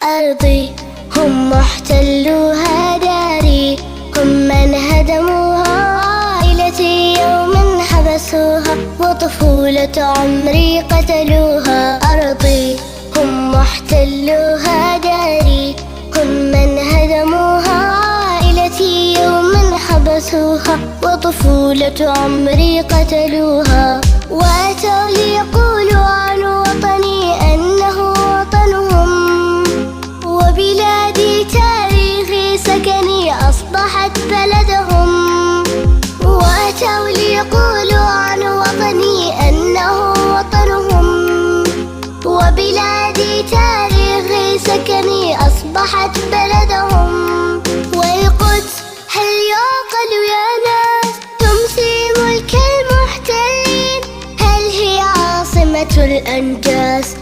أرضي هم محتلوها، داري هم من هدموها، عائلتي يوما حبسوها وطفولة عمري قتلوها. أرضي هم محتلوها، داري هم من هدموها، عائلتي يوما حبسوها وطفولة عمري قتلوها. وأتوا ليقولوا عن وطني أنه وطنهم، وبلادي تاريخي سكني أصبحت بلدهم. وأتوا ليقولوا عن وطني أنه وطنهم، وبلادي تاريخي سكني أصبحت بلدهم. والقدس هل يعقل يا ناس تمسي ملك المحتلين؟ هل هي عاصمة الأنجاز